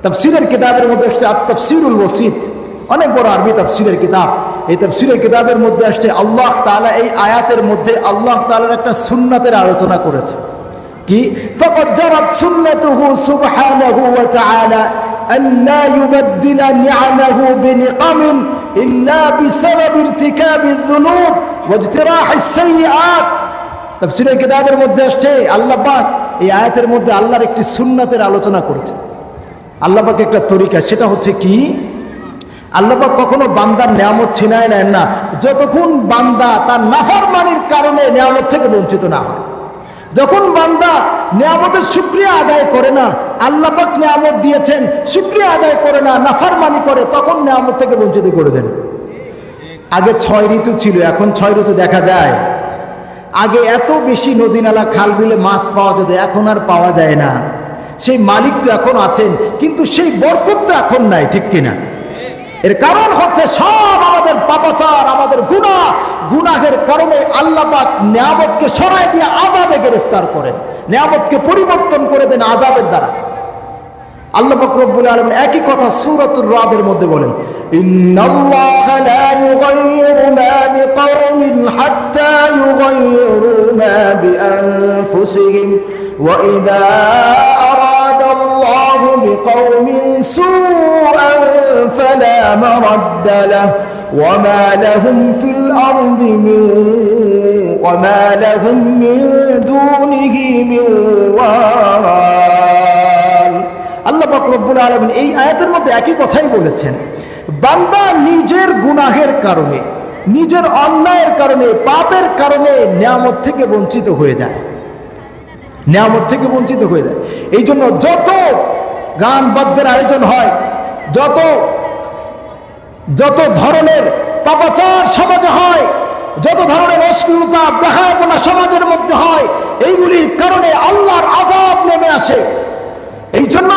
তাফসীরের কিতাবের মধ্যে আসছে আত-তাফসীরুল ওয়াসিত, অনেক বড় আরবি তাফসীরের কিতাব। এই তাফসীরের কিতাবের মধ্যে আসছে আল্লাহ তাআলা এই আয়াতের মধ্যে আল্লাহ তাআলার একটা সুন্নাতের আলোচনা করেছে। কি? ফাকাদ জারাত সুন্নাতুহু সুবহানাহু ওয়া তাআলা আন লা ইউবাদদিলা নি'আমাহু বিনিকামিন ইল্লা বিসাবাব ইরতিকাবিয যুনুব ওয়া ইজতিরাহিস সাইয়্যাত। তাফসীরের কিতাবের মধ্যে আসছে আল্লাহ পাক এই আয়াতের মধ্যে আল্লাহর একটি সুন্নাতের আলোচনা করেছে। আল্লাহ পাক একটা তরিকা, সেটা হচ্ছে কি, আল্লাহ পাক কখনো বান্দার নিয়ামত ছিনায় নেন না যতক্ষণ বান্দা তার নাফরমানির কারণে নিয়ামত থেকে বঞ্চিত না হয়। যখন বান্দা নিয়ামতের শুকরিয়া আদায় করে না, আল্লাহ পাক নিয়ামত দিয়েছেন শুকরিয়া আদায় করে না, নাফরমানি করে, তখন নিয়ামত থেকে বঞ্চিত করে দেন। আগে 6 ঋতু ছিল, এখন 6 ঋতু দেখা যায়। আগে এত বেশি নদী নালা খাল বিলে মাছ পাওয়া যেত, এখন আর পাওয়া যায় না। সেই মালিক তো এখন আছেন, কিন্তু সেই বরকত তো এখন নাই, ঠিক কিনা? এর কারণ হচ্ছে সব আমাদের পাপাচার, আমাদের গুনাহের কারণে আল্লাহ পাক নিয়ামতকে সরাই দিয়ে আযাবে গ্রেফতার করেন, নিয়ামতকে পরিবর্তন করে দেন আযাবের দ্বারা। আল্লাহ পাক রব্বুল আলামিন একই কথা সূরাতুর রাদের মধ্যে বলেন, ইন্নাল্লাহা লা ইউগাইয়িরু মা বিকওমিন হাত্তা ইউগাইয়িরু মা বিআনফুসিহিম ওয়া ইযা আরাদাল্লাহু বিকওমিন সুআন ফালা মারাদ্দা লাহু ওয়া মা লাহুম ফিল আরদি মিন দুনিহি মিন ওয়াল। আল্লাহ পাক রব্বুল আলামিন এই আয়াতের মধ্যে একই কথাই বলেছেন। বান্দা নিজের গুনাহের কারণে, নিজের অন্যায়ের কারণে, পাপের কারণে নিয়ামত থেকে বঞ্চিত হয়ে যায়, নিয়ামত থেকে বঞ্চিত হয়ে যায়। এই জন্য যত গান বাদ্যের আয়োজন হয়, যত ধরনের পাপাচার সমাজে হয়, যত ধরনের অশ্লীলতা বেহায়াপনা সমাজের মধ্যে হয়, এইগুলির কারণে আল্লাহর আযাব নেমে আসে। এই জন্য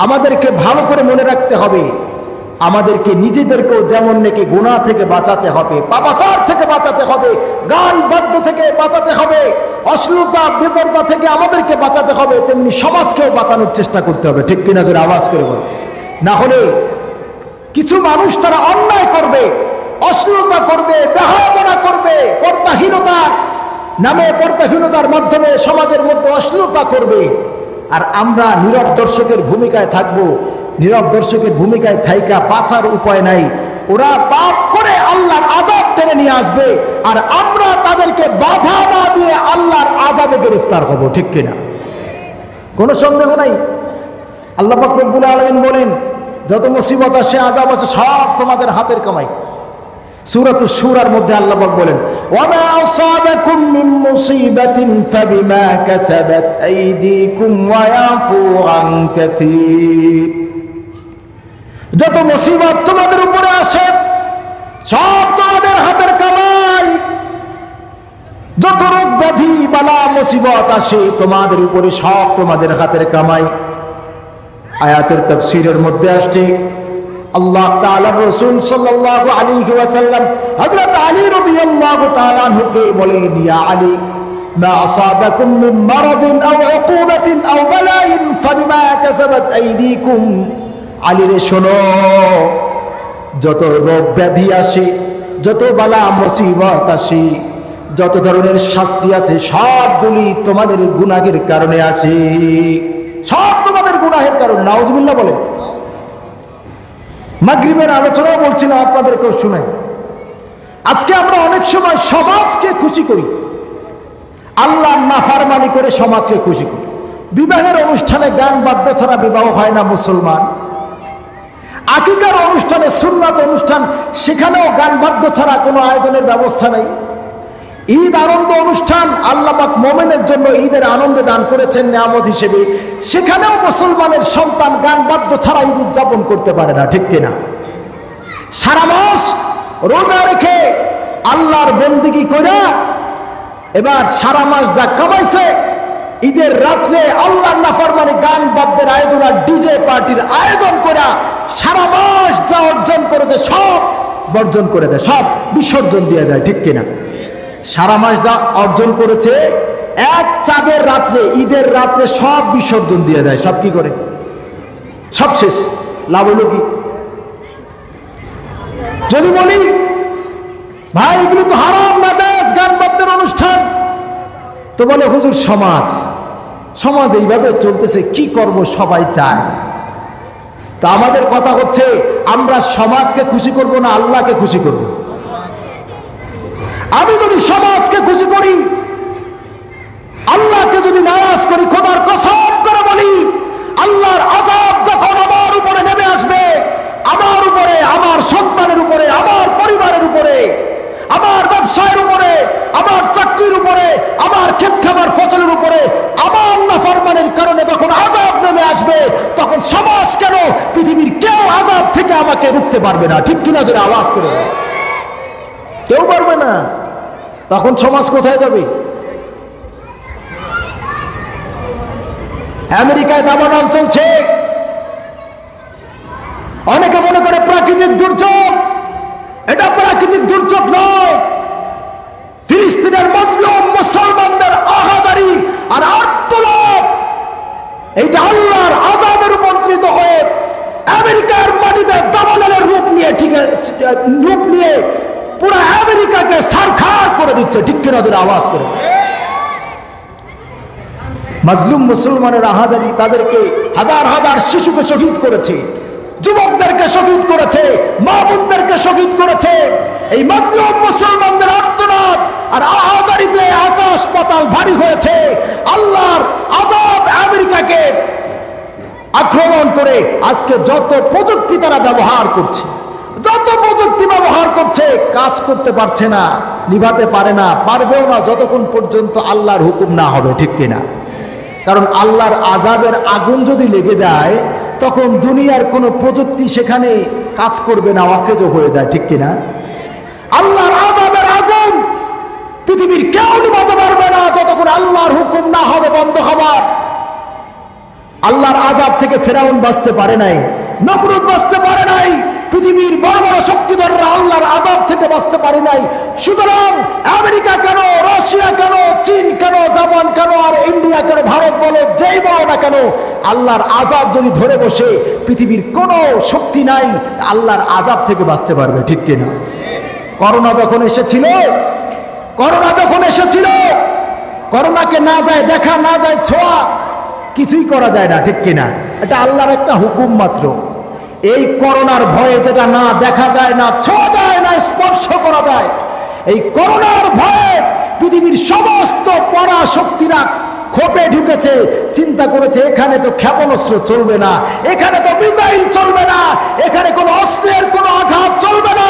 আমাদেরকে ভালো করে মনে রাখতে হবে, আমাদেরকে নিজেদেরকেও যেমন নাকি গুনাহ থেকে বাঁচাতে হবে, পাপাচার থেকে বাঁচাতে হবে, গান বাদ্য থেকে বাঁচাতে হবে, অশ্লীলতা বেপরদা থেকে আমাদেরকে বাঁচাতে হবে, তেমনি সমাজকেও বাঁচানোর চেষ্টা করতে হবে, ঠিক কিনা? জোরে আওয়াজ করে বল। না হলে কিছু মানুষ তারা অন্যায় করবে, অশ্লীলতা করবে, বেহায়াপনা করবে, পর্দাহীনতার নামে, পর্দাহীনতার মাধ্যমে সমাজের মধ্যে অশ্লীলতা করবে, আর আমরা নীরব দর্শকের ভূমিকায় থাকবো। নীরব দর্শকের ভূমিকায় থাইকা বাঁচার উপায় নাই। ওরা পাপ করে আল্লাহর আযাব টেনে নিয়ে আসবে, আর আমরা তাদেরকে বাধা না দিয়ে আল্লাহর আযাবে গ্রেফতার হব, ঠিক কিনা? কোনো সন্দেহ নাই। আল্লাহ পাক রব্বুল আলামিন বলেন, যত মুসিবত আসে, আযাব আসে, সব তোমাদের হাতের কামাই। সূরাতুশ শূরার মধ্যে আল্লাহ পাক বলেন, ওয়ামা আসাবাকুম মিন মুসিবাতিন ফাবিমা কাসাবাত আইদিকুম ওয়া ইয়াফু আন কাসীর। যত মুসিবত তোমাদের উপরে আসে সব তোমাদের হাতের কামাই। যত রোগ ব্যাধি বালা মুসিবত আসে তোমাদের উপরে, সব তোমাদের হাতের কামাই। আয়াতের তাফসীরের মধ্যে আসছে আল্লাহ তাআলার রাসূল সাল্লাল্লাহু আলাইহি ওয়াসাল্লাম হযরত আলী রাদিয়াল্লাহু তাআলা আনহুকে বলেন, ইয়া আলী মা আসাবাকুম মিন মারাদিন আও উকুবাতিন আও বালাইন ফাবিমা কাসাবাত আইদিকুম। আলী রে শোনো, যত রোগ ব্যাধি আসে, যত বালা মুসিবত আসে, যত ধরনের শাস্তি আছে, সবগুলি তোমাদের গুনাহের কারণে আসে, সব তোমাদের গুনাহের কারণে। নাউজুবিল্লাহ বলেন। মাগরিবের আলোচনাও বলছিলাম আপনাদেরকেও শুনাই। আজকে আমরা অনেক সময় সমাজকে খুশি করি, আল্লাহর নাফরমানি করে সমাজকে খুশি করি। বিবাহের অনুষ্ঠানে গান বাদ্য ছাড়া বিবাহ হয় না মুসলমান। আকিকার অনুষ্ঠানে, সুন্নাত অনুষ্ঠান, সেখানেও গান বাদ্য ছাড়া কোনো আয়োজনের ব্যবস্থা নেই। ঈদ আনন্দ অনুষ্ঠান, আল্লাহ পাক মুমিনের জন্য ঈদের আনন্দ দান করেছেন নিয়ামত হিসেবে, সেখানেও মুসলমানের সন্তান গান বাদ্য ছাড়া ঈদ উদযাপন করতে পারে না, ঠিক কিনা? সারা মাস রোজা রেখে আল্লাহর বন্দেগী কইরা এবার সারা মাস যা কামাইছে, ঈদের রাত্রে আল্লাহর নাফরমানি গান বাদ্যের আয়োজন আর ডিজে পার্টির আয়োজন করা সারা মাস যা অর্জন করেছে সব বর্জন করে দেয়, সব বিসর্জন দিয়ে দেয়, ঠিক কিনা? সারা মাস যা অর্জন করেছে এক চাঁদের রাত্রে, ঈদের রাত্রে সব বিসর্জন দিয়ে দেয়। সব কি করে? সব শেষ, লাভ হলো কি? যদি বলি ভাই এগুলো তো হারাম নাজায়েজ গান বাদ্যের অনুষ্ঠান, তো বলে হুজুর সমাজ এইভাবে চলতেছে, কি করব, সবাই চায়। তা আমাদের কথা হচ্ছে আমরা সমাজকে খুশি করব না আল্লাহকে খুশি করব? আমি যদি সমাজকে খুশি করি, আল্লাহকে যদি নারাজ করি, খোদার কসম করে বলি আল্লাহর আযাব যখন আমার উপরে নেমে আসবে, আমার উপরে, আমার সন্তানের উপরে, আমার পরিবারের উপরে, আমার ব্যবসায়ের উপরে, আমার চাকরির উপরে, আমার ক্ষেত খামার ফসলের উপরে আমার নাফরমানের কারণে যখন আযাব নেমে আসবে, তখন সমাজ কেন, পৃথিবীর কেউ আযাব থেকে আমাকে রুখতে পারবে না। ঠিক কিনা? জোরে আওয়াজ করে, কেউ পারবে না। তখন সমাজ কোথায় যাবে? আমেরিকায় দাবানল চলছে, অনেকে মনে করে প্রাকৃতিক দুর্যোগ, এটা প্রাকৃতিক দুর্যোগ নয়। ফিলিস্তিনের মজলুম মুসলমানদের আহাজারি আর আর্তনাদ, এইটা আল্লাহর আযাবে রূপান্তরিত হয়ে আমেরিকার মাটিতে দাবানলের রূপ নিয়ে পুরো আমেরিকাকে ছারখার করে দিচ্ছে। ঠিক কিনা? জোরে আওয়াজ করে। মাজলুম মুসলমানের আহাজারি, তাদেরকে হাজার হাজার শিশুকে শহীদ করেছে, যুবকদেরকে শহীদ করেছে, মা বোনদেরকে শহীদ করেছে। এই মাজলুম মুসলমানদের আর্তনাদ আর আহাজারিতে আকাশ পাতাল ভারী হয়েছে। আল্লাহর আযাব আমেরিকাকে আক্রমণ করে আজকে যত প্রযুক্তি তারা ব্যবহার করছে, যত প্রযুক্তি ব্যবহার করছে, কাজ করতে পারছে না, নিভাতে পারে না, পারবেও না যতক্ষণ পর্যন্ত আল্লাহর হুকুম না হবে। ঠিক কিনা? কারণ আল্লাহর আযাবের আগুন যদি লেগে যায়, তখন দুনিয়ার কোনো প্রযুক্তি সেখানে কাজ করবে না, অকেজো হয়ে যায়। ঠিক কিনা? আল্লাহর আযাবের আগুন পৃথিবীর কেউ নিভাতে পারবে না যতক্ষণ আল্লাহর হুকুম না হবে বন্ধ হবার। আল্লাহর আযাব থেকে ফেরাউন বাঁচতে পারে নাই, নমরুদ বাঁচতে পারে নাই, পৃথিবীর বড় বড় শক্তিধররা আল্লাহর আযাব থেকে বাঁচতে পারে নাই। সুতরাং আমেরিকা কেন, রাশিয়া কেন, চীন কেন, জাপান কেন, আর ইন্ডিয়া কেন, ভারত বলো, যেই বলো না কেন, আল্লাহর আযাব যদি ধরে বসে, পৃথিবীর কোনো শক্তি নাই আল্লাহর আযাব থেকে বাঁচতে পারবে। ঠিক কিনা? করোনা যখন এসেছিল, করোনাকে না যায় দেখা, না যায় ছোঁয়া, কিছুই করা যায় না। ঠিক কিনা? এটা আল্লাহর একটা হুকুম মাত্র। এই করোনার ভয়ে যেটা না দেখা যায়, না ছোঁয়া যায়, না স্পর্শ করা যায়, এই করোনার ভয়ে পৃথিবীর সমস্ত পরাশক্তিরা খোপে ঢুকেছে, চিন্তা করেছে এখানে তো ক্ষেপণাস্ত্র চলবে না, এখানে তো মিসাইল চলবে না, এখানে কোনো অস্ত্রের কোনো আঘাত চলবে না,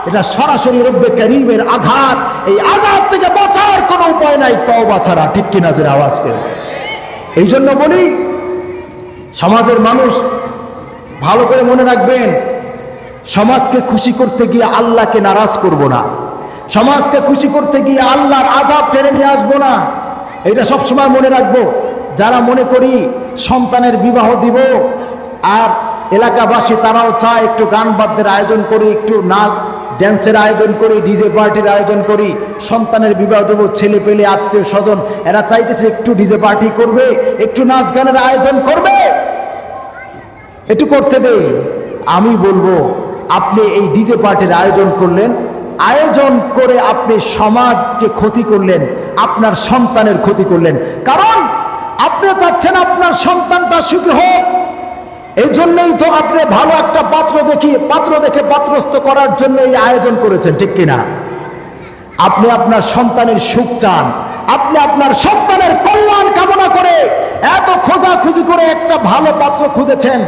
এটা সরাসরি রব্বে কারীমের আঘাত। এই আঘাত থেকে বাঁচার কোনো উপায় নাই তওবা ছাড়া। ঠিক কিনা? জোরে আওয়াজ করে। এই জন্য বলি সমাজের মানুষ ভালো করে মনে রাখবেন, সমাজকে খুশি করতে গিয়ে আল্লাহকে নারাজ করব না, সমাজকে খুশি করতে গিয়ে আল্লাহর আযাব টেনে নিয়ে আসবো না। এটা সবসময় মনে রাখবো। যারা মনে করি সন্তানের বিবাহ দিব, আর এলাকাবাসী তারাও চায় একটু গান বাদ্যের আয়োজন করি, একটু নাচ ড্যান্সের আয়োজন করি, ডিজে পার্টির আয়োজন করি, সন্তানের বিবাহ দেব, ছেলে পেলে আত্মীয় স্বজন এরা চাইতেছে একটু ডিজে পার্টি করবে, একটু নাচ গানের আয়োজন করবে, একটু করতে দে। আমি বলবো আপনি এই ডিজে পার্টির আয়োজন করলেন, আয়োজন করে আপনি সমাজকে ক্ষতি করলেন, আপনার সন্তানের ক্ষতি করলেন। কারণ আপনি চাচ্ছেন আপনার সন্তানটা সুখী হোক, এই জন্যই তো আপনি ভালো একটা পাত্র দেখে পাত্রস্থ করার জন্য এই আয়োজন করেছেন। ঠিক কিনা? আপনি আপনার সন্তানের সুখ চান, আপনি আপনার সন্তানের কল্যাণ কামনা করে এত খোঁজাখুঁজি করে একটা ভালো পাত্র খুঁজেছেন।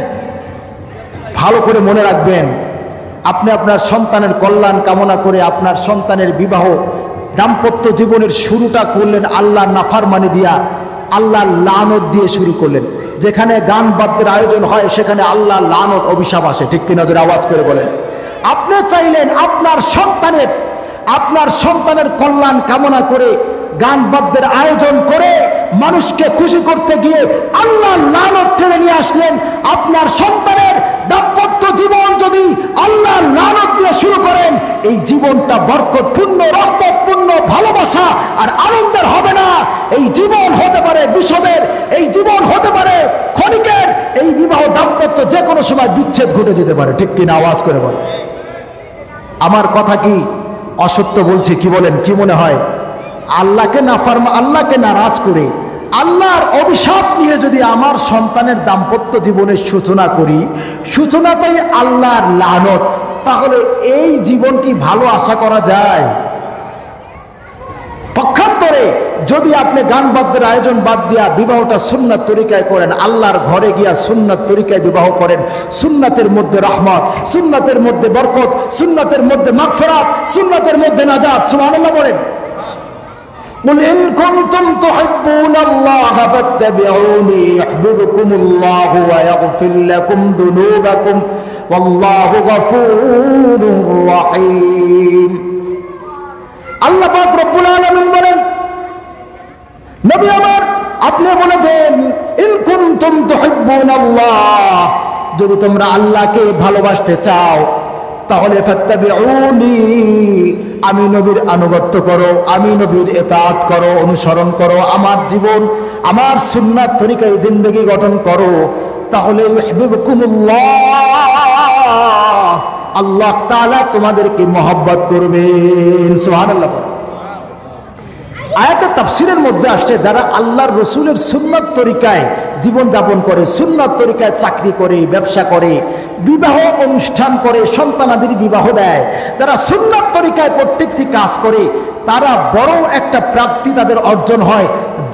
ভালো করে মনে রাখবেন, আপনি আপনার সন্তানের কল্যাণ কামনা করে আপনার সন্তানের বিবাহ দাম্পত্য জীবনের শুরুটা করলেন আল্লাহর নাফরমানি দিয়া, আল্লাহর লানত দিয়ে শুরু করলেন। যেখানে গান বাদ্যের আয়োজন হয় সেখানে আল্লাহর লানত অভিশাপ আসে। ঠিক কিনা? জোরে আওয়াজ করে বলেন। আপনি চাইলেন আপনার সন্তানের কল্যাণ কামনা করে গান বাদ্যের আয়োজন করে মানুষকে খুশি করতে গিয়ে আল্লাহর লানত টেনে নিয়ে আসলেন। আপনার সন্তানের দাম্পত্য জীবন যদি আল্লাহর লানত দিয়ে শুরু করেন, এই জীবনটা বরকতপূর্ণ, রহমতপূর্ণ, ভালোবাসা আর আনন্দের হবে না। এই জীবন হতে পারে বিষদের, এই জীবন হতে পারে ক্ষণিকের। এই বিবাহ দাম্পত্য দাম্পত্য যে কোনো সময় বিচ্ছেদ ঘটে যেতে পারে, ঠিক কিনা? আওয়াজ করে বলে। আমার কথা কি অসত্য বলছি? কি বলেন? কি মনে হয়? আল্লাহকে নারাজ করে আল্লাহর অভিশাপ নিয়ে যদি আমার সন্তানের দাম্পত্য জীবনের সূচনা করি, সূচনাটাই আল্লাহর লানত, তাহলে এই জীবন কি ভালো আশা করা যায়? পক্ষান্তরে যদি আপনি গান বাদ্যের আয়োজন বাদ দিয়া বিবাহটা সুন্নাত তরিকায় করেন, আল্লাহর ঘরে গিয়া সুন্নাত তরিকায় বিবাহ করেন, সুন্নাতের মধ্যে রহমত, সুন্নাতের মধ্যে বরকত, সুন্নাতের মধ্যে মাগফিরাত, সুন্নাতের মধ্যে নাজাত। সুবহানাল্লাহ বলেন। قل إن كنتم تحبون الله فاتبعوني يحببكم الله ويغفر لكم ذنوبكم والله غفور رحيم। আল্লাহ পাক রব্বুল আলামিন বলেন, নবী আমার আপনি বলে দেন, ইন কুনতুম তুহিব্বুনাল্লাহ, যদি তোমরা আল্লাহকে ভালোবাসতে চাও তাহলে ফাত্তাবিউনি, আমি নবীর আনুগত্য করো, আমি নবীর ইতাআত করো, অনুসরণ করো, আমার জীবন আমার সুন্নাত তরিকায় জিন্দেগি গঠন করো, তাহলে ইউহিব্বুকুমুল্লাহ, আল্লাহ তাআলা তোমাদেরকে মহব্বত করবেন। সুবহানাল্লাহ। আয়াতের তাফসীরের মধ্যে আসছে, যারা আল্লাহর রসুলের সুন্নাত তরিকায় জীবন যাপন করে, সুন্নাত তরিকায় চাকরি করে, ব্যবসা করে, বিবাহ অনুষ্ঠান করে, সন্তানাদির বিবাহ দেয়, যারা সুন্নাত তরিকায় প্রত্যেকটি কাজ করে, তারা বড় একটা প্রাপ্তি তাদের অর্জন হয়,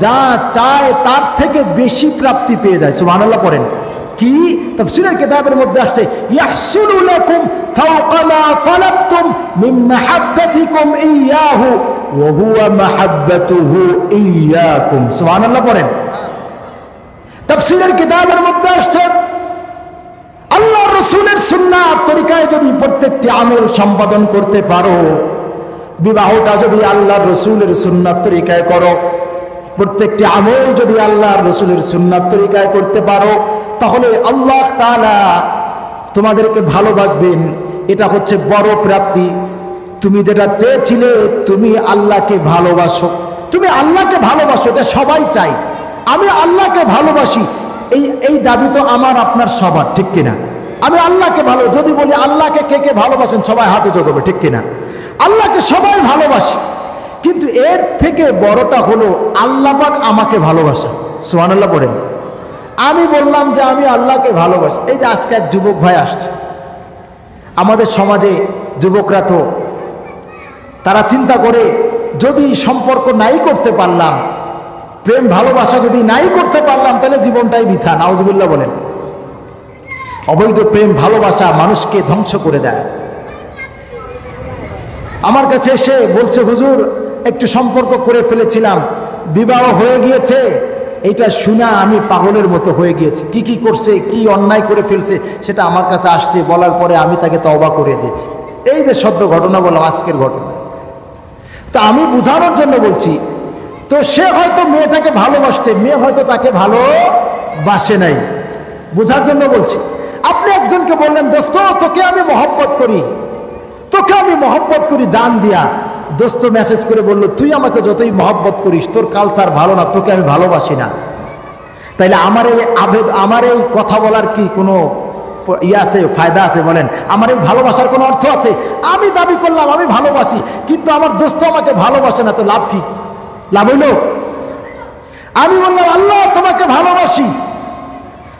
যা চায় তার থেকে বেশি প্রাপ্তি পেয়ে যায়। সুবহানাল্লাহ পড়েন। কি তাফসীরের কিতাবের মধ্যে আসছে, ইয়াহসুলু লাকুম ফাওকা মা তালাবতুম মিন মাহাব্বাতিকুম ইয়াহু ওয়া হুয়া মাহাব্বাতুহু ইয়াকুম। সুবহানাল্লাহ পড়েন। তাফসীরের কিতাবের মধ্যে আসছে, আল্লাহর রাসূলের সুন্নাত তরিকায় যদি প্রত্যেকটি আমল সম্পাদন করতে পারো, বিবাহটা যদি আল্লাহর রাসূলের সুন্নাত তরিকায় করো, প্রত্যেকটি আমল যদি আল্লাহর রাসূলের সুন্নাত তরিকায় করতে পারো, তাহলে আল্লাহ তাআলা তোমাদেরকে ভালোবাসবেন। এটা হচ্ছে বড় প্রাপ্তি। তুমি যেটা চেয়েছিলে, তুমি আল্লাহকে ভালোবাসো, তুমি আল্লাহকে ভালোবাসো, এটা সবাই চায়। আমি আল্লাহকে ভালোবাসি, এই দাবি তো আমার আপনার সবার, ঠিক কিনা? আমি আল্লাহকে ভালো, যদি বলি আল্লাহকে কে কে ভালোবাসেন, সবাই হাতে জোগাবে, ঠিক কিনা? আল্লাহকে সবাই ভালোবাসে, কিন্তু এর থেকে বড়টা হলো আল্লাহ পাক আমাকে ভালোবাসা। সুবহানাল্লাহ পড়েন। আমি বললাম যে আমি আল্লাহকে ভালোবাসি। এই যে আজকে এক যুবক ভাই আসছে, আমাদের সমাজে যুবকরা তো তারা চিন্তা করে, যদি সম্পর্ক নাই করতে পারলাম, প্রেম ভালোবাসা যদি নাই করতে পারলাম, তাহলে জীবনটাই বৃথা। নাউজুবিল্লাহ বলেন। অবৈধ প্রেম ভালোবাসা মানুষকে ধ্বংস করে দেয়। আমার কাছে এসে বলছে, হুজুর একটু সম্পর্ক করে ফেলেছিলাম, বিবাহ হয়ে গিয়েছে, এইটা শুনা আমি পাগলের মতো হয়ে গিয়েছি। কি কি করছে, কি অন্যায় করে ফেলছে, সেটা আমার কাছে আসছে, বলার পরে আমি তাকে তওবা করে দিয়েছি। এই যে সদ্য ঘটনা বললাম, আজকের ঘটনা, তা আমি বোঝানোর জন্য বলছি। তো সে হয়তো মেয়েটাকে ভালোবাসছে, মেয়ে হয়তো তাকে ভালোবাসে নাই, বোঝার জন্য বলছি। আপনি একজনকে বললেন, দোস্ত তোকে আমি মহব্বত করি, তোকে আমি মহব্বত করি জান দিয়া। দোস্ত মেসেজ করে বলল, তুই আমাকে যতই মহব্বত করিস, তোর কালচার ভালো না, তোকে আমি ভালোবাসি না। তাইলে আমার এই কথা বলার কি কোনো ইয়ে আছে, ফায়দা আছে? বলেন, আমার এই ভালোবাসার কোনো অর্থ আছে? আমি দাবি করলাম আমি ভালোবাসি, কিন্তু আমার দোস্ত আমাকে ভালোবাসে না, তো লাভ কি? লাভ হইল? আমি বললাম আল্লাহ তোমাকে ভালোবাসি,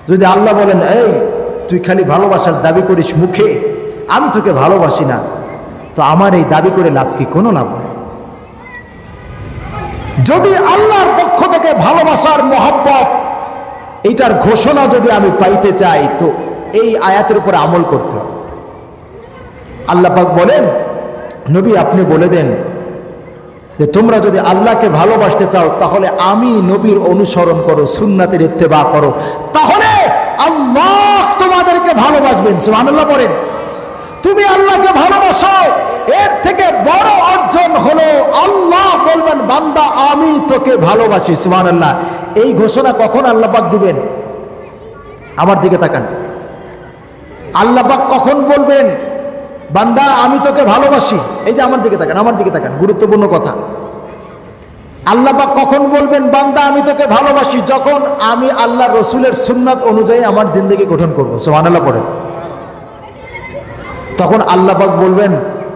যদি আল্লাহ বলেন এই তুই খালি ভালোবাসার দাবি করিস মুখে, আমি তোকে ভালোবাসি না, তো আমার এই দাবি করে লাভ কি? কোনো লাভ নেই। যদি আল্লাহর পক্ষ থেকে ভালোবাসার মহব্বত, এইটার ঘোষণা যদি আমি পাইতে চাই, তো এই আয়াতের উপর আমল করতে হবে। আল্লাহ পাক বলেন, নবী আপনি বলে দেন যে তোমরা যদি আল্লাহকে ভালোবাসতে চাও, তাহলে আমি নবীর অনুসরণ করো, সুন্নাতের ইত্তেবা করো, তাহলে আল্লাহ তোমাদেরকে ভালোবাসবেন। সুবহানাল্লাহ পড়েন। তুমি আল্লাহকে ভালোবাসো, এর থেকে বড় অর্জন হলো আল্লাহ বলবেন, বান্দা আমি তোকে ভালোবাসি। সুবহানাল্লাহ। এই ঘোষণা কখন আল্লাহ পাক দিবেন? আমার দিকে তাকান। আল্লাহ পাক কখন বলবেন, বান্দা আমি তোকে ভালোবাসি? এই যে আমার দিকে তাকান, আমার দিকে তাকান, গুরুত্বপূর্ণ কথা। আল্লাহ পাক কখন বলবেন বান্দা আমি তোকে ভালোবাসি? যখন আমি আল্লাহ রসুলের সুন্নাত অনুযায়ী আমার জিন্দগি গঠন করবো। সুবহানাল্লাহ পড়েন। তখন আল্লাহ পাক বলবেন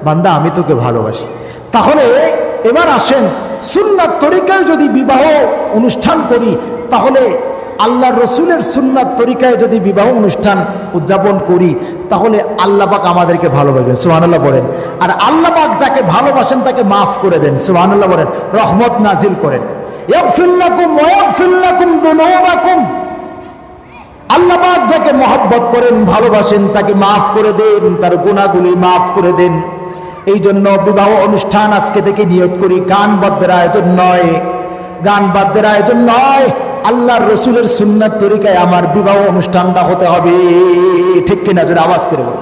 বান্দা আমি তোকে ভালোবাসি। তাহলে এবার আসেন, সুন্নাত তরিকায় যদি বিবাহ অনুষ্ঠান করি, তাহলে আল্লাহ রসুলের সুন্নাত তরিকায় যদি বিবাহ অনুষ্ঠান উদযাপন করি, তাহলে আল্লাহ পাক আমাদেরকে ভালোবাসেন। সুবহানাল্লাহ বলেন। আর আল্লাহ পাক যাকে ভালোবাসেন তাকে মাফ করে দেন। সুবহানাল্লাহ বলেন। রহমত নাজিল করেন। ইয়াগফির লাকুম ওয়া ইয়াগফির লাকুম যুনুবাকুম। আল্লাহ পাক যাকে মহব্বত করেন, ভালোবাসেন, তাকে মাফ করে দেন, তার গুনাহগুলি মাফ করে দেন। এই জন্য বিবাহ অনুষ্ঠান আজকে থেকে নিয়ত করি, গান বাদ্যের আয়োজন নয়, গান বাদ্যের আয়োজন নয়, আল্লাহর রসুলের সুন্নাত তরিকায় আমার বিবাহ অনুষ্ঠানটা হতে হবে। ঠিক কিনা? যদি আওয়াজ করে বল।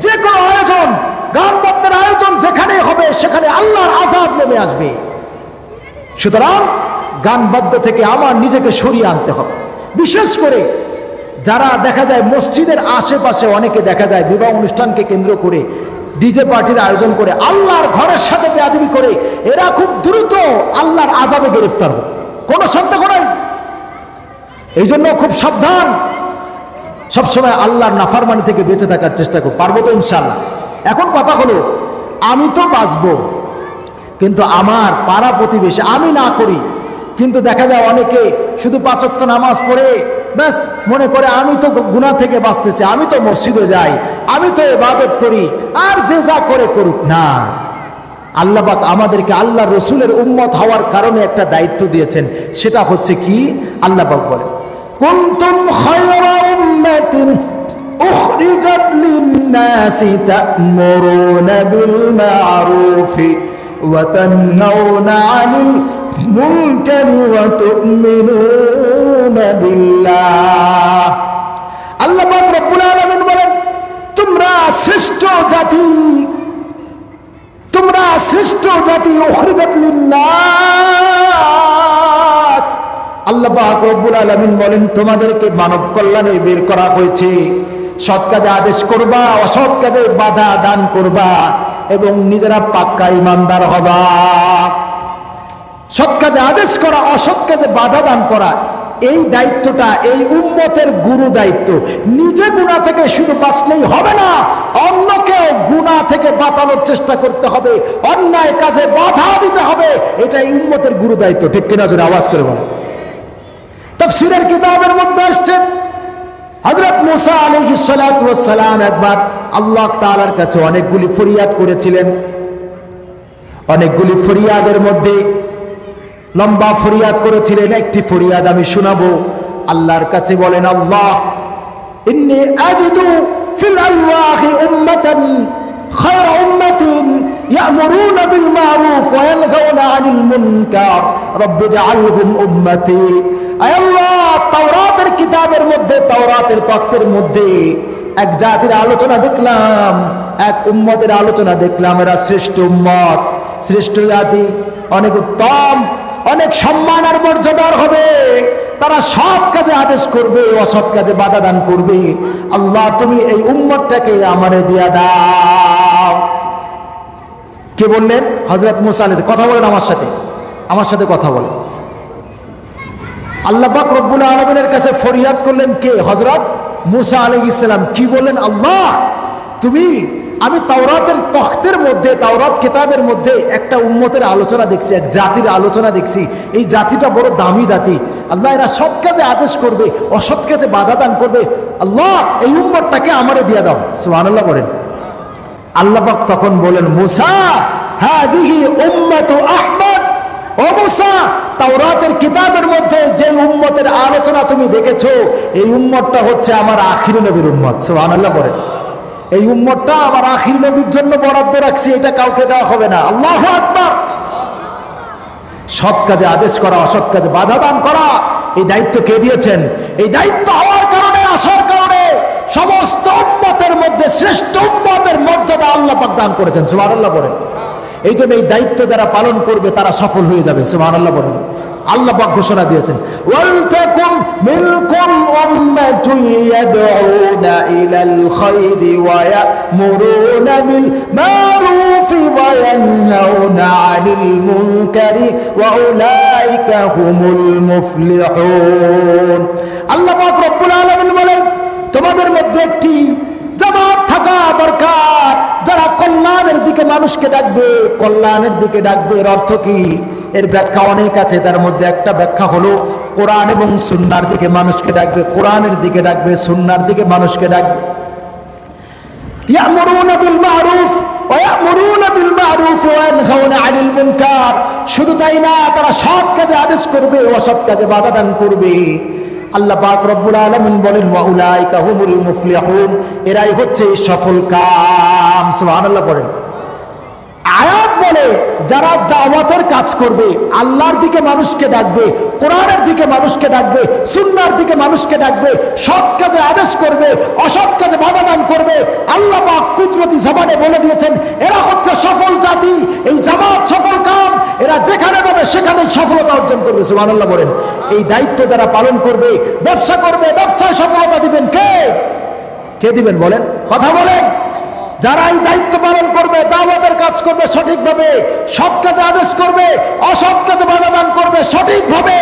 যে কোনো আয়োজন, গান বাদ্যের আয়োজন যেখানে হবে সেখানে আল্লাহর আযাব নেমে আসবে। সুতরাং গান বাদ্য থেকে আমার নিজেকে সরিয়ে আনতে হবে। বিশেষ করে যারা দেখা যায় মসজিদের আশেপাশে অনেকে দেখা যায় বিবাহ অনুষ্ঠানকে কেন্দ্র করে ডিজে পার্টির আয়োজন করে, আল্লাহর ঘরের সাথে বেয়াদবি করে, এরা খুব দ্রুত আল্লাহর আযাবে গ্রেফতার হবে, কোনো সন্দেহ নাই। এই জন্য খুব সাবধান, সবসময় আল্লাহর নাফরমানি থেকে বেঁচে থাকার চেষ্টা করব। পারবো তো ইনশাআল্লাহ? এখন কথা হলো, আমি তো বাঁচবো, কিন্তু আমার পাড়া প্রতিবেশী, আমি না করি, কিন্তু দেখা যায় অনেকে শুধু ৫ ওয়াক্ত নামাজ পড়ে ব্যাস মনে করে আমি তো গুনাহ থেকে বাঁচতেছি, আমি তো মসজিদে যাই, আমি তো ইবাদত করি, আর যে যা করে করুক না। আল্লাহ পাক আমাদেরকে আল্লাহ রসুলের উম্মত হওয়ার কারণে একটা দায়িত্ব দিয়েছেন, সেটা হচ্ছে কি? আল্লাহ পাক বলেন কুনতুম খায়রা উম্মাতিন উখরিজাত লিন-নাসি তা'মুরুনা বিল মা'রুফি ওয়া তানহাউনা 'আনিল মুনকারি ওয়া তু'মিনুনা বিল্লাহ। আল্লাহ পাক রব্বুল আলামিন বলেন তোমরা শ্রেষ্ঠ জাতি, তোমরা শ্রেষ্ঠ জাতি, উখরিজাত লিন-নাস। আল্লাহ পাক রব্বুল আলামিন বলেন তোমাদেরকে মানব কল্যাণে বের করা হয়েছে। সৎ কাজে আদেশ করবা, অসৎ কাজে বাধা দান করবা এবং নিজেরা পাক্কা ঈমানদার হবা। সৎ কাজে আদেশ করা, অসৎ কাজে বাধা দান করা, এই দায়িত্বটা এই উম্মতের গুরু দায়িত্ব। নিজে গুনাহ থেকে শুধু বাঁচলেই হবে না, অন্যকেও গুনাহ থেকে বাঁচানোর চেষ্টা করতে হবে, অন্যায় কাজে বাধা দিতে হবে। এটা এই উম্মতের গুরু দায়িত্ব। ঠিক কিনা? জোরে আওয়াজ করে বলো। তাফসীরের কিতাবের মধ্যে আসছে হযরত মুসা আলাইহিস সালাতু ওয়াস সালাম একবার আল্লাহ তাআলার কাছে অনেকগুলি ফরিয়াদ করেছিলেন। অনেকগুলি ফরিয়াদের মধ্যে লম্বা ফরিয়াদ করেছিলেন। একটি ফরিয়াদ আমি শোনাবো। আল্লাহর কাছে বলেন আল্লাহ ইন্নী আজিদু ফিল আলওয়াহি উম্মাতান খায়রা উম্মাতিন ইয়ামুরুনা বিল মারুফ ওয়া ইয়ানহাউনা আনিল মুনকার রব্বি জাআলহুম উম্মতি। আয় আল্লাহ, তাওরাতের কিতাবের মধ্যে, তাওরাতের তখ্তের মধ্যে এক জাতির আলোচনা দেখলাম, এক উম্মতের আলোচনা দেখলাম। এরা শ্রেষ্ঠ উম্মত, শ্রেষ্ঠ জাতি, অনেক উত্তম, অনেক সম্মান আর মর্যাদার হবে। তারা সৎ কাজে আদেশ করবে, অসৎ কাজে বাধা দান করবে। আল্লাহ তুমি এই উম্মতটাকে আমারে দিয়া দাও। কে বললেন? হযরত মুসা আলাইহিস সালাম। কথা বলেন আমার সাথে, আমার সাথে কথা বলেন। আল্লাহ পাক রব্বুল আলামিনের কাছে ফরিয়াদ করলেন কে? হযরত মুসা আলাইহিস সালাম। কি বললেন? আল্লাহ তুমি, আমি তাওরাতের তখ্তের মধ্যে, তাওরাত কিতাবের মধ্যে একটা উম্মতের আলোচনা দেখছি, এক জাতির আলোচনা দেখছি। এই জাতিটা বড় দামি জাতি। আল্লাহ এরা সৎ কাজে আদেশ করবে, অসৎ কাজে বাধা দান করবে। আল্লাহ এই উম্মতটাকে আমারে দিয়ে দাও। সুবহানাল্লাহ বলেন। আল্লাহ পাক তখন বলেন মুসা হাদিহি উম্মতু আহমদ। ও মুসা, তাওরাতের কিতাবের মধ্যে যে উম্মতের আলোচনা তুমি দেখেছো, এই উম্মতটা হচ্ছে আমার আখিরি নবীর উম্মত। সুবহানাল্লাহ বলেন। এই উম্মতটা আমার আখির নবীর জন্য বরাদ্দ রাখছি, এটা কাউকে দেওয়া হবে না। আল্লাহু আকবার। সৎ কাজে আদেশ করা, অসৎ কাজে বাধা দান করা, এই দায়িত্ব কে দিয়েছেন? এই দায়িত্ব হওয়ার কারণে, আসার কারণে সমস্ত উম্মতের মধ্যে শ্রেষ্ঠ উম্মতের মর্যাদা আল্লাহ পাক দান করেছেন। সুবহানাল্লাহ বলেন। এই জন্য এই দায়িত্ব যারা পালন করবে তারা সফল হয়ে যাবে। সুবহানাল্লাহ বলেন। আল্লাহ পাক ঘোষণা দিয়েছেন ওয়ালতাকুম মিনকুম উম্মাতুন ইয়াদউনা ইলাল খায়রি ওয়া ইয়ামুরুনা বিল মারুফ وينهون عن المنكر وأولئك هم المفلحون আল্লাহ পাক রব্বুল আলামিন বলেন তোমাদের মধ্যে একটি জামাত থাকা দরকার যারা কল্যাণের দিকে মানুষকে ডাকবে, কল্যাণের দিকে ডাকবে। এর অর্থ কি? এর ব্যাখ্যা অনেক আছে, তার মধ্যে একটা ব্যাখ্যা হলো কোরআন এবং সুন্নাহর দিকে মানুষকে ডাকবে, কোরআনের দিকে ডাকবে, সুন্নাহর দিকে মানুষকে ডাকবে। ইয়ামুরুনা বিল মারুফ ওয়া ইয়ামুরুনা বিল মারুফ ওয়া ইয়ানহাউনা আনিল মুনকার। শুধু তাই না, তারা সৎ কাজে আদেশ করবে, অসৎ কাজে বাধা দান করবে। আল্লাহ পাক রব্বুল আলামিন বলেন ওয়া উলাইকা হুমুল মুফলিহুন, এরাই হচ্ছে সফল কাম। সুবহানাল্লাহ পড়েন। আয়াত বলে যারা দাওয়াতের কাজ করবে, আল্লাহর দিকে মানুষকে ডাকবে, কোরআনের দিকে মানুষকে ডাকবে, সুন্নাহর দিকে মানুষকে ডাকবে, সৎ কাজে আদেশ করবে, অসৎ কাজে বাধা দান করবে, আল্লাহ পাক কুদরতি জবানে বলে দিয়েছেন এরা হচ্ছে সফল জাতি। এই জামাত সফল কাম, এরা যেখানে যাবে সেখানেই সফলতা অর্জন করবে। সুবহানাল্লাহ বলেন। এই দায়িত্ব যারা পালন করবে, ব্যবসা করবে, ব্যবসায় সফলতা দিবেন কে? কে দিবেন বলেন? কথা বলেন। যারা এই দায়িত্ব পালন করবে, দাওয়াতের কাজ করবে সঠিকভাবে, সৎ কাজে আদেশ করবে, অসৎ কাজে বাধা দান করবে সঠিকভাবে,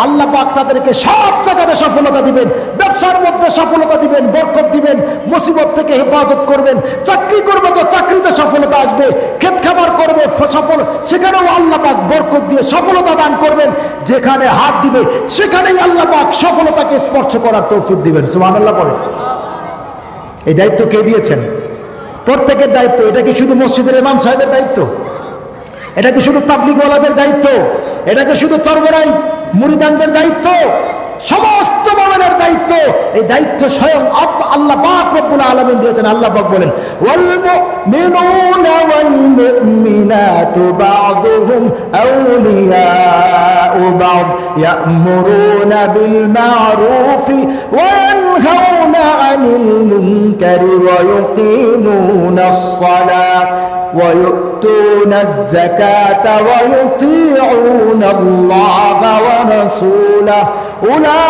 আল্লাহ পাক তাদেরকে সব জায়গাতে সফলতা দিবেন। ব্যবসার মধ্যে সফলতা দিবেন, বরকত দিবেন, মুসিবত থেকে হেফাজত করবেন। চাকরি করবে তো চাকরিতে সফলতা আসবে, ক্ষেত খামার করবে সফল, সেখানেও আল্লাহ পাক বরকত দিয়ে সফলতা দান করবেন। যেখানে হাত দিবে সেখানেই আল্লাহ পাক সফলতাকে স্পর্শ করার তৌফিক দিবেন। সুবহানাল্লাহ বলেন। এই দায়িত্ব কে দিয়েছেন? প্রত্যেকের দায়িত্ব। এটা কি শুধু মসজিদের ইমাম সাহেবের দায়িত্ব? এটা কি শুধু তাবলীগওয়ালাদের দায়িত্ব? এটা কি শুধু চরমরাই মুরিদানদের দায়িত্ব? সমস্ত মুমিনের দায়িত্ব। এই দায়িত্ব স্বয়ং আল্লাহ পাক রব্বুল আলামিন দিয়েছেন। আল্লাহ পাক বলেন ওয়াল মুমিনুনা ওয়াল মুমিনাতু বা'দুহুম আউলিয়াউ বা'দ ইয়া'মুরুনা বিল মা'রুফি ওয়া ইয়ানহাউনা আনিল মুনকারি ওয়া ইউকিমুনাস সালাহ ওয়া ইউতুনাজ যাকাতা ওয়া ইউতিউনা আল্লাহা ওয়া রাসূলাহু উলাইকা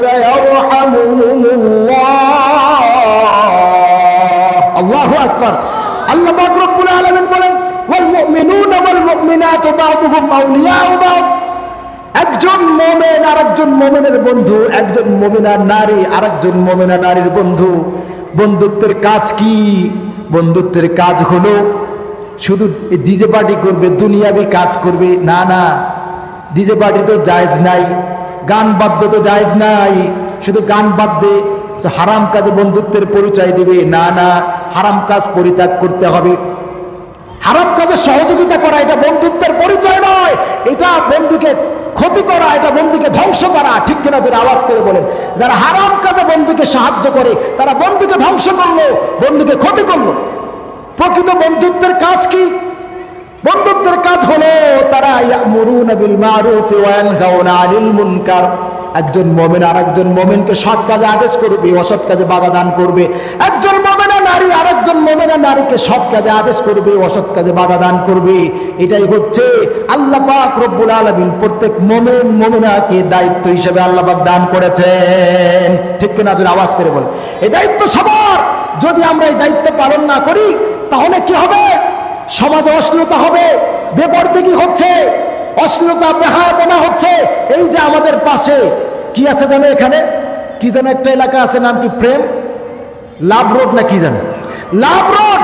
সায়ারহামুহুমুল্লাহ। আল্লাহু আকবার। আল্লাহ পাক রব্বুল আলামিন বলেন ওয়াল মুমিনুনা ওয়াল মুমিনাতু বা'দুহুম আউলিয়াউ বা'দ। একজন মুমিন আরেকজন মুমিনের বন্ধু, একজন মুমিনা নারী আরেকজন মুমিনা নারীর বন্ধু। বন্ধুত্বের কাজ কি? বন্ধুত্বের কাজ হলো শুধু ডিজে পার্টি করবে, দুনিয়াবি কাজ করবে না। না, ডিজে পার্টি তো জায়েজ নাই, গান বাদ্য তো জায়েজ নাই। শুধু গান বাদ্যে হারাম কাজে বন্ধুত্বের পরিচয় দিবে না। না, হারাম কাজ পরিত্যাগ করতে হবে। হারাম কাজে সহযোগিতা করা এটা বন্ধুত্বের পরিচয় নয়, এটা বন্ধুকে ক্ষতি করা, এটা বন্ধুকে ধ্বংস করা। ঠিক কিনা যারা আওয়াজ করে বলেন। যারা হারাম কাজে বন্ধুকে সাহায্য করে তারা বন্ধুকে ধ্বংস করলো, বন্ধুকে ক্ষতি করলো। প্রকৃত বন্ধুত্বের কাজ কি? বন্ধুত্বের কাজ হলো তারা ইয়ামুরুনা বিল মারুফ ওয়া ইয়ানহাউনা আনিল মুনকার। একজন মুমিন আরেকজন মুমিনকে সৎ কাজে আদেশ করবে, অসৎ কাজে বাধা দান করবে। একজন মুমিনা নারী আরেকজন মুমিনা নারীকে সৎ কাজে আদেশ করবে, অসৎ কাজে বাধা দান করবে। এটাই হচ্ছে আল্লাহ পাক রব্বুল আলামিন প্রত্যেক মুমিন মুমিনাকে দায়িত্ব হিসেবে আল্লাহ পাক দান করেছেন। ঠিক কিনা যারা আওয়াজ করে বলেন। এই দায়িত্ব সবার। যদি আমরা এই দায়িত্ব পালন না করি তাহলে কি হবে? সমাজে অশ্লীলতা হবে, বেপরদিকি হচ্ছে, অশ্লীলতা বেহায়াপনা হচ্ছে। এই যে আমাদের পাশে কি আছে জানো? এখানে কি যেন একটা এলাকা আছে, নাম কি? প্রেম লাভ রোড না কি জানো? Love road.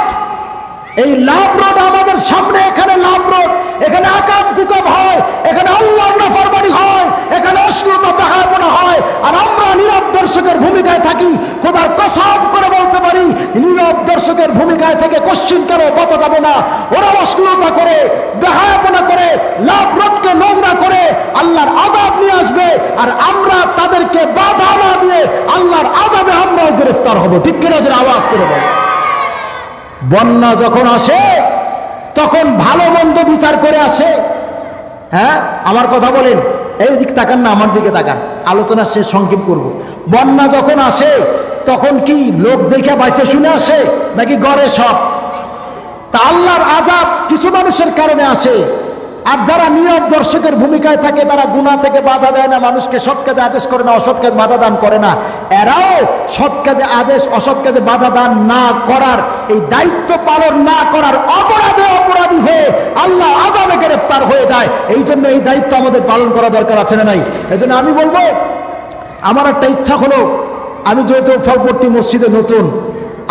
এই লাভ রোড আমাদের সামনে, এখানে লাভ রোড, এখানে আকাম কুকাম হয়, এখানে আল্লাহর নাফরমানি হয়, এখানে অশ্লীলতা বেহায়াপনা হয়। আর আমরা নীরব দর্শকের ভূমিকায় থাকি। খোদার কসম করে বলতে পারি, নীরব দর্শকের ভূমিকায় থেকে কোশ্চিন কেন বাঁচা যাবে না। ওরা অশ্লীলতা করে, বেহায়াপনা করে, লাভ রোডকে নোংরা করে আল্লাহর আযাব নিয়ে আসবে। আর আমরা তাদেরকে বাধা না দিয়ে আল্লাহর আযাবে আমরাও গ্রেফতার হব। ঠিক কিনা যারা আওয়াজ করে বলে। বন্যা যখন আসে তখন ভালো মন্দ বিচার করে আসে। হ্যাঁ, আমার কথা বলেন। এই দিক তাকান না, আমার দিকে তাকান। আলোচনা শেষ সংক্ষেপ করব। বন্যা যখন আসে তখন কি লোক দেখে বাইচে শুনে আসে নাকি গড়ে সব? তা আল্লাহর আযাব কিছু মানুষের কারণে আসে, আর যারা নীরব দর্শকের ভূমিকায় থাকে, তারা গুনাহ থেকে বাধা দেয় না, মানুষকে সৎ কাজে আদেশ করে না, অসৎ কাজে বাধা দান করে না, এরাও সৎ কাজে আদেশ, অসৎ কাজে বাধা দান না করার, এই দায়িত্ব পালন না করার অপরাধী হয়ে আল্লাহ আযাবে গ্রেফতার হয়ে যায়। এই জন্য এই দায়িত্ব আমাদের পালন করা দরকার আছে না নাই? এই জন্য আমি বলবো, আমার একটা ইচ্ছা হলো, আমি যেহেতু ফলপট্টি মসজিদে নতুন,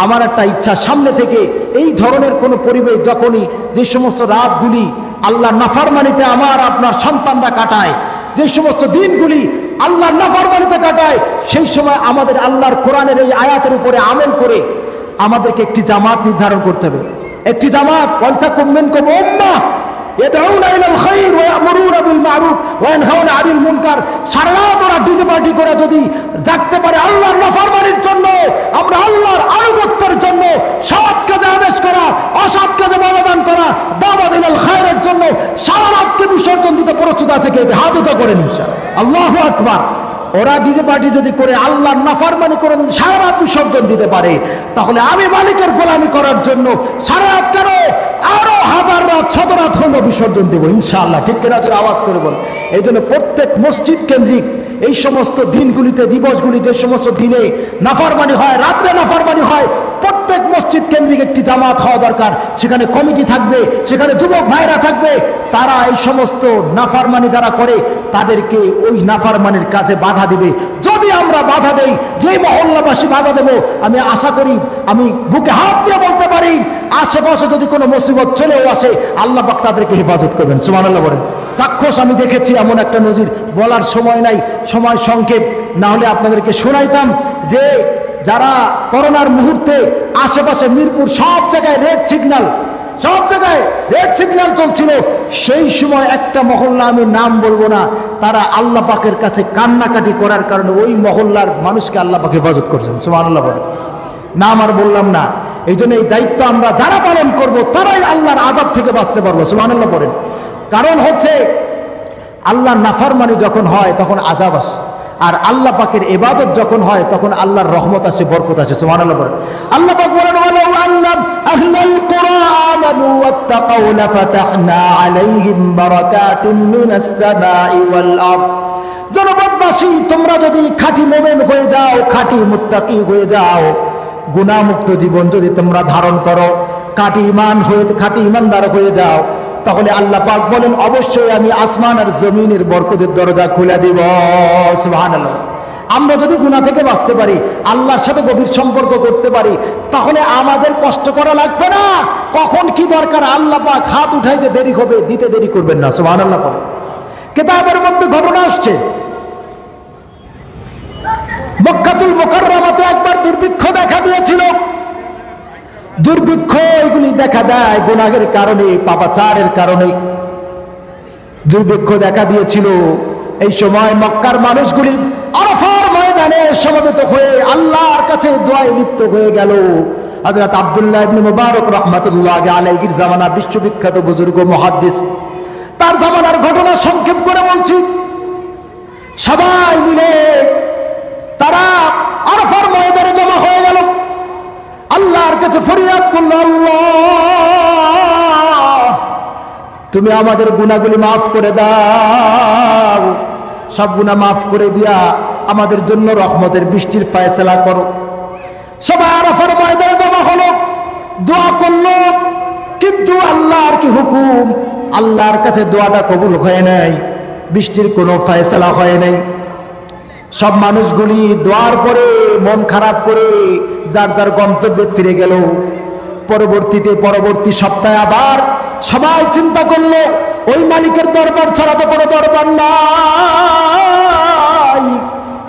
আমার একটা ইচ্ছা, সামনে থেকে এই ধরনের কোনো পরিবেশ যখনই, যে সমস্ত রাতগুলি আল্লাহ নাফরমানিতে আমার আপনার সন্তানরা কাটায়, যে সমস্ত দিনগুলি আল্লাহর নাফরমানিতে কাটায়, সেই সময় আমাদের আল্লাহর কোরআনের এই আয়াতের উপরে আমল করে আমাদেরকে একটি জামাত নির্ধারণ করতে হবে। একটি জামাত, ওয়ালতাকুম মিনকুম উম্মাহ ইয়াদউনা ইলাল খায়র ওয়া ইয়ামুরুনা বিল মারুফ ওয়া ইয়ানহাউনা আনিল মুনকার। সারা রাত ওরা ডিজে পার্টি করে যদি জাগতে পারে আল্লাহর নাফরমানির জন্য, আমরা আল্লাহর আনুগত্যের জন্য, সৎ কাজে আদেশ করা, অসৎ কাজে বাধা দান করা, দাওয়াত ইলাল খায়রের জন্য সারা রাতকে বিসর্জন দিতে প্রস্তুত আছে কে? হাত উঁচু করেন ইনশাআল্লাহ। আল্লাহু আকবার। ওরা ডিজে পার্টি যদি করে, আল্লাহর নাফরমানি করে যদি সারা রাত বিসর্জন দিতে পারে, তাহলে আমি মালিকের গোলামি করার জন্য সারা রাত কেন, আরো হাজার রাত, শত রাত হলো বিসর্জন দেবো ইনশাআল্লাহ। ঠিক কিনা? আওয়াজ করে বল। এই জন্য প্রত্যেক মসজিদ কেন্দ্রিক এই সমস্ত দিনগুলিতে, দিবসগুলি, যে সমস্ত দিনে নাফরমানি হয়, রাত্রে নাফরমানি হয়, প্রত্যেক মসজিদ কেন্দ্রিক একটি জামাত হওয়া দরকার। সেখানে কমিটি থাকবে, সেখানে যুবক ভাইরা থাকবে, তারা এই সমস্ত নাফরমানি যারা করে তাদেরকে ওই নাফরমানির কাজে বাধা দিবে। যদি আমরা বাধা দেই, যে মহল্লাবাসী বাধা দেব, আমি আশা করি, আমি বুকে হাত দিয়ে বলতে পারি, আশেপাশে যদি কোনো মুসিবত চলেও আসে, আল্লাহ পাক তাদেরকে হেফাজত করবেন। সুবহানাল্লাহ বলেন। চাক্ষুষ আমি দেখেছি এমন একটা নজির, বলার সময় নাই, সময় সংক্ষেপ, না হলে আপনাদেরকে শোনাইতাম যে যারা করোনার মুহূর্তে আশেপাশে মিরপুর সব জায়গায় রেড সিগন্যাল, সব জায়গায় রেড সিগন্যাল চলছিল, সেই সময় একটা মহল্লা, আমি নাম বলবো না, তারা আল্লাহ পাকের কাছে কান্নাকাটি করার কারণে ওই মহল্লার মানুষকে আল্লাহ পাক হেফাজত করছেন। সুবহানাল্লাহ বলেন। নাম আর বললাম না। এই জন্য এই দায়িত্ব আমরা যারা পালন করব, তারাই আল্লাহর আযাব থেকে বাঁচতে পারবো। সুবহানাল্লাহ বলেন। কারণ হচ্ছে আল্লাহর নাফরমানি যখন হয় তখন আযাব আসে, আর আল্লাহ পাকের ইবাদত যখন হয় তখন আল্লাহর রহমত আসে, বরকত আসে। সুবহানাল্লাহ বলেন। আল্লাহ পাক বলেন, ওয়ালাউ আন্না আহলাল কুরা আমানু ওয়াত্তাকাউ লাফাতাহনা আলাইহিম বারাকাতিন মিনাস সামাই ওয়াল আরদ। জনপদবাসী, তোমরা যদি খাঁটি মুমিন হয়ে যাও, খাঁটি মুত্তাকি হয়ে যাও, গুনাহমুক্ত জীবন যদি তোমরা ধারণ করো, খাঁটি ঈমানদার হয়ে যাও, তাহলে আল্লাহ পাক বলেন, অবশ্যই আমি আসমান আর জমিনের বরকতের দরজা খুলে দিব। সুবহানাল্লাহ। আমরা যদি গুনাহ থেকে বাঁচতে পারি, আল্লাহর সাথে গভীর সম্পর্ক করতে পারি, তাহলে আমাদের কষ্ট করা লাগবে না। কখন কি দরকার আল্লাহ পাক হাত উঠাইতে দেরি হবে, দিতে দেরি করবেন না। সুবহানাল্লাহ। কিতাবের মধ্যে ঘটনা আসছে, মক্কাতুল মুকাররমাতে একবার দুর্ভিক্ষ দেখা দিয়েছিল। দুর্ভিক্ষ এগুলি দেখা দেয় গুনাহের কারণে, পাপাচারের কারণে দুর্ভিক্ষ দেখা দিয়েছিল। এই সময় মক্কার মানুষগুলি আরাফার ময়দানে সমবেত হয়ে আল্লাহর কাছে দোয়ায় লিপ্ত হয়ে গেল। হযরত আব্দুল্লাহ ইবনে মুবারক রাহমাতুল্লাহি আলাইহির জামানা, বিশ্ববিখ্যাত বুজুর্গ মুহাদ্দিস, তার জামানার ঘটনা সংক্ষেপ করে বলছি। সবাই মিলে তারা আরাফার ময়দানে জমা হয়ে গেল, আল্লাহর কাছে ফরিয়াদ করল, আল্লাহ তুমি আমাদের গুনাহগুলি মাফ করে দাও, সব গুনাহ মাফ করে দিয়া আমাদের জন্য রহমতের বৃষ্টির ফয়সালা করো। সবাই আরাফার ময়দানে জমা হলো, দোয়া করলো, কিন্তু আল্লাহর কি হুকুম, আল্লাহর কাছে দোয়াটা কবুল হয় নাই, বৃষ্টির কোনো ফয়সালা হয় নাই। সব মানুষগুলি দোয়ার পরে মন খারাপ করে যার যার গন্তব্যে ফিরে গেল। পরবর্তী সপ্তাহে আবার সবাই চিন্তা করলো, ওই মালিকের দরবার ছাড়া তো কোনো দরবার নাই,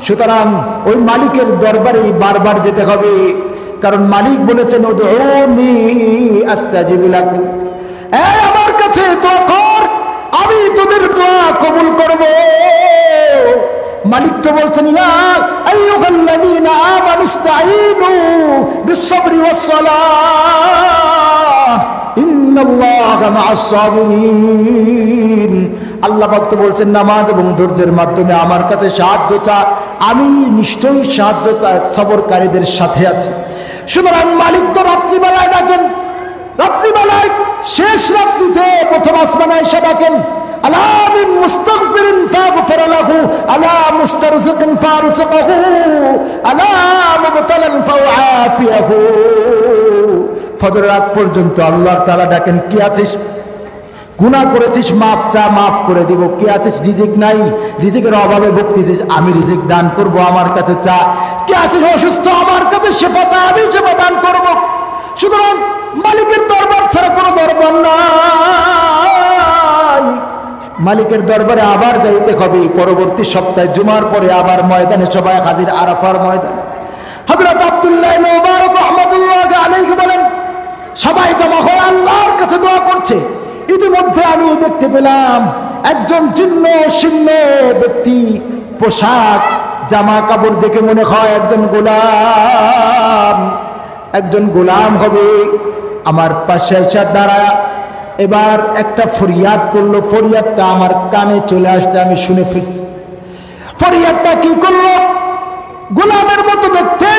সুতরাং ওই মালিকের দরবারে বারবার যেতে হবে, কারণ মালিক বলেছেন, উদউনি আস্তাজিব লাকুম, আমার কাছে দোয়া কর, আমি তোদের দোয়া কবুল করব। মালিক তো বলছেন, ইয়া আইয়ুহাল্লাযীনা আমানু ইসতাঈনু বিস-সাবরি ওয়াস-সালাহ ইন্নাল্লাহা মা'আস সাবিরিন। আল্লাহ পাক তো বলছেন, নামাজ এবং ধৈর্যের মাধ্যমে আমার কাছে সাহায্য চা, আমি নিশ্চয়ই সাহায্য সবরকারীদের সাথে আছি। সুতরাং মালিক তো রাত্রিবেলায় ডাকেন, রাত্রিবেলায় শেষ রাত্রিতে প্রথম আসমানে এসে ডাকেন, আলা মিন মুস্তাগফিরিন ফাগফির লাহু আলা মুস্তারজিকিন ফারযিকহু আলা মুবতালান ফাআফিয়াহু। ফজরের আগ পর্যন্ত আল্লাহ তাআলা ডাকেন, কি আছিস? গুনাহ করেছিস, মাফ চা, মাফ করে দিব। কি আছিস? রিজিক নাই, রিজিকের অভাবে ভুগতেছিস, আমি রিজিক দান করব, আমার কাছে চা। কি আছিস? অসুস্থ, আমার কাছে সেবা চা, আমি সেবা দান করব। সুতরাং মালিকের দরবার ছাড়া কোনো দরবার নাই। মালিকের দরবারে আবার যাইতে হবে পরবর্তী সপ্তাহে জুমার পরে আবার ময়দানে সবাই হাজির, আরাফার ময়দান। হযরত আব্দুল্লাহ ইবনে মুবারক রাহমাতুল্লাহি আলাইহি বলেন, সবাই জমা হয়ে আল্লাহর কাছে দোয়া করছে। ইতিমধ্যে আমি দেখতে পেলাম একজন জীর্ণ শীর্ণ ব্যক্তি, পোশাক জামা কাপড় দেখে মনে হয় একজন গোলাম হবে। আমার পাশে এসে দাঁড়ায় এবার একটা ফরিয়াদ করলো। ফরিয়াদটা আমার কানে চলে আসছে, আমি শুনে ফেলছি। ফরিয়াদটা কি করলো? গোলামের মতো দেখতে,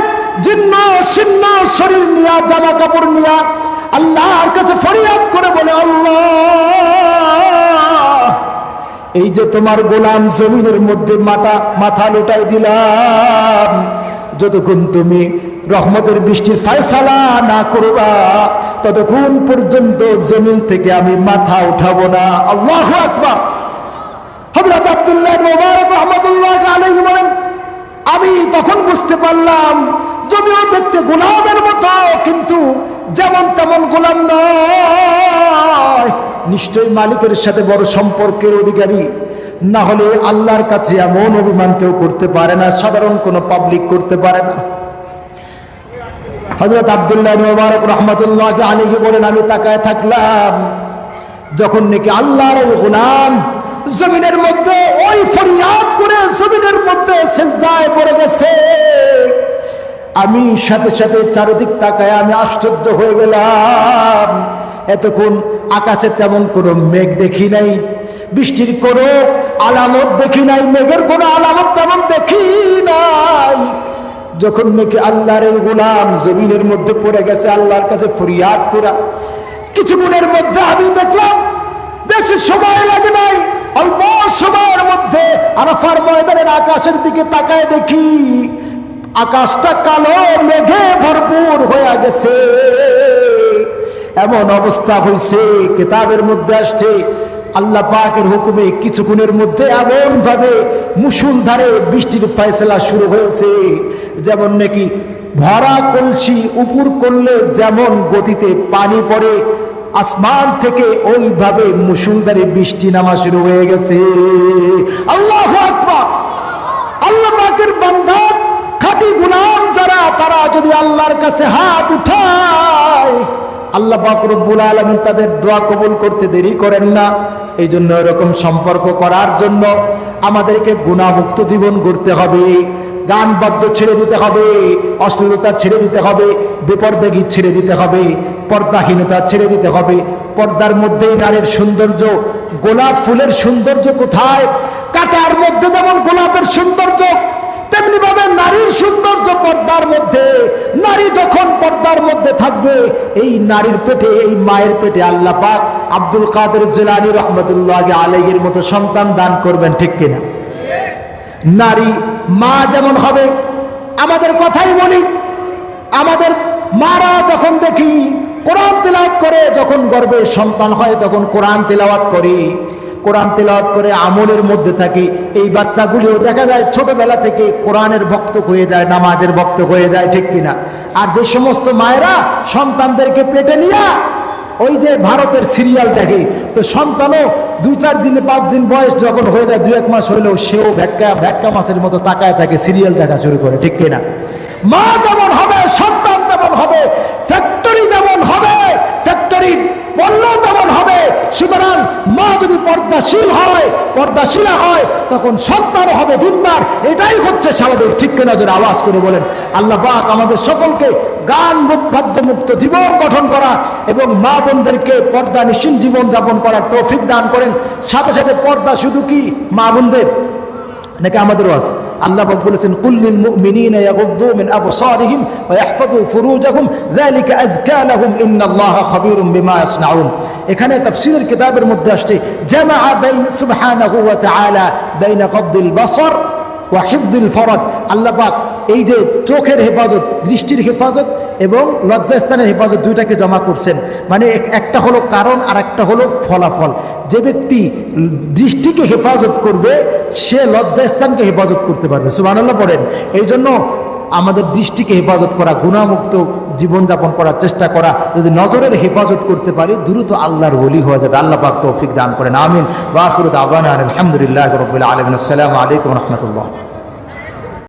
জীর্ণ শীর্ণ শরীর নিয়া, জামা কাপড় নিয়া আল্লাহর কাছে ফরিয়াদ করে বলে, আল্লাহ, এই যে তোমার গোলাম জমিনের মধ্যে মাথা লুটাই দিলাম, যতক্ষণ তুমি রহমতের বৃষ্টির ফয়সালা না করবা ততক্ষণ পর্যন্ত জমিন থেকে আমি মাথা উঠাবো না। আল্লাহু আকবার। হযরত আব্দুল্লাহ ইবনে মুবারক রাহমাতুল্লাহি আলাইহি বলেন, আমি তখন বুঝতে পারলাম যদিও দেখতে গোলামের মতো কিন্তু যেমন তেমন গোলাম নয়, নিশ্চয়ই মালিকের সাথে বড় সম্পর্কের অধিকারী। না হলে আল্লাহর কাছে এমন অভিমান কেউ করতে পারে না, সাধারণ কোনো পাবলিক করতে পারে না। হযরত আব্দুল্লাহ ইবনে মুবারক রাহমাতুল্লাহি আলাইহি বলেন, আমি তাকায় থাকলাম যখন নাকি আল্লাহর ওই গোলাম জমিনের মধ্যে ওই ফরিয়াদ করে জমিনের মধ্যে সিজদায় পড়ে গেছে। আমি সাথে সাথে চারিদিক তাকায় আমি আশ্চর্য হয়ে গেলাম। এতক্ষণ আকাশে তেমন কোনো মেঘ দেখি নাই, বৃষ্টির কোনো আলামত দেখি নাই, মেঘের কোনো আলামত তেমন দেখি নাই। যখন নাকি আল্লাহর এই গোলাম জমিনের মধ্যে পড়ে গেছে আল্লাহর কাছে ফরিয়াদ করা, কিছুক্ষণের মধ্যে আমি দেখলাম, বেশি সময় লাগে নাই, অল্প সময়ের মধ্যে আরাফার ময়দানের আকাশের দিকে তাকায় দেখি আকাশটা কালো মেঘে ভরপুর হয়ে গেছে। এমন অবস্থা হয়েছে, কিতাবের মধ্যে আসছে আল্লাহ পাকের হুকুমে কিছুক্ষণের মধ্যে এমন ভাবে মুষলধারে বৃষ্টির ফয়সালা শুরু হয়েছে, যেমন নাকি ভরা কলসি উপর করলে যেমন গতিতে পানি পড়ে আসমান থেকে ওইভাবে মুষলধারে বৃষ্টি নামা শুরু হয়ে গেছে। আল্লাহু আকবার। আল্লাহ পাকের বান্দা খাঁটি গোলাম যারা, তারা যদি আল্লাহর কাছে হাত উঠায় আল্লাহ পাক রব্বুল আলামিন তাদের দোয়া কবুল করতে দেরি করেন না। এই জন্য এরকম সম্পর্ক করার জন্য আমাদেরকে গুনাহমুক্ত জীবন গড়তে হবে, গান বাদ্য ছেড়ে দিতে হবে, অশ্লীলতা ছেড়ে দিতে হবে, বেপরদাগি ছেড়ে দিতে হবে, পর্দাহীনতা ছেড়ে দিতে হবে। পর্দার মধ্যেই নারীর সৌন্দর্য। গোলাপ ফুলের সৌন্দর্য কোথায়? কাঁটার মধ্যে যেমন গোলাপের সৌন্দর্য, তেমনি ভাবে নারীর সৌন্দর্য পর্দার মধ্যে। নারী যখন পর্দার মধ্যে থাকবে, এই নারীর পেটে, এই মায়ের পেটে আল্লাহ পাক আব্দুল কাদের জিলানী রাহমাতুল্লাহি আলাইহির মতো সন্তান দান করবেন, ঠিক কিনা? নারী মা যেমন হবে, আমাদের কথাই বলি, আমাদের মারা যখন দেখি কোরআন তেলাওয়াত করে, যখন গর্ভে সন্তান হয় তখন কোরআন তেলাওয়াত করে, কোরআন তেলাওয়াত করে আমলের মধ্যে থাকে। এই বাচ্চাগুলিও দেখা যায় ছোটবেলা থেকে কোরআনের ভক্ত হয়ে যায়, নামাজের ভক্ত হয়ে যায়, ঠিক কিনা? আর যে সমস্ত মায়েরা সন্তানদেরকে পেটে নিয়ে ওই যে ভারতের সিরিয়াল দেখে, তো সন্তানও 2-4 দিন 5 দিন বয়স যখন হয়ে যায়, 2-1 মাস হইলেও সেও ভ্যাক্কা মাছের মতো তাকায় থাকে, সিরিয়াল দেখা শুরু করে, ঠিক কিনা? মা যেমন হবে সন্তান তেমন হবে, ফ্যাক্টরি যেমন হবে ফ্যাক্টরির পণ্য তেমন হবে। সুতরাং মা যদি পর্দাশীল হয়, পর্দাশীলা হয়, তখন সন্তানও হবে দিনদার। এটাই হচ্ছে স্বাভাবিক, ঠিক কিনা? যেন আওয়াজ করে বলেন। আল্লাহ পাক আমাদের সকলকে গান বাদ্যমুক্ত জীবন গঠন করা এবং মা বোনদেরকে পর্দা নিশীন জীবন যাপন করার তৌফিক দান করেন। সাথে সাথে পর্দা শুধু কি মা বোনদের, নাকি আমাদেরও আছে? আল্লাহ পাক বলেছেন কুল্লিল মুমিনিনা ইয়াগুদ্দু মিন আবসারিহিম ওয়া ইয়াহফাযু ফুরুজাহুম যালিকা আযকা লাহুম ইন্নাল্লাহা খাবীরুম বিমা ইয়াসনাউন। এখানে তাফসীরের কিতাবের মধ্যে আসছে জামাআ বাইন সুবহানাহু ওয়া তাআলা বাইনা কবদিল বাসর ওয়া হিফযিল ফরজ। আল্লাহ পাক এই যে চোখের হেফাজত, দৃষ্টির হেফাজত এবং লজ্জাস্থানের হেফাজত দুইটাকে জমা করছেন। মানে একটা হলো কারণ আর একটা হলো ফলাফল। যে ব্যক্তি দৃষ্টিকে হেফাজত করবে সে লজ্জাস্থানকে হেফাজত করতে পারবে। সুবহানাল্লাহ পড়েন। এই জন্য আমাদের দৃষ্টিকে হেফাজত করা, গুনাহমুক্ত জীবনযাপন করার চেষ্টা করা, যদি নজরের হেফাজত করতে পারি দ্রুত আল্লাহর ওলি হয়ে যাবে। আল্লাহ পাক তৌফিক দান করেন, আমিন। ওয়া আখিরু দাওয়ানা আলহামদুলিল্লাহি রাব্বিল আলামিন। আসসালামু আলাইকুম ওয়া রাহমাতুল্লাহ।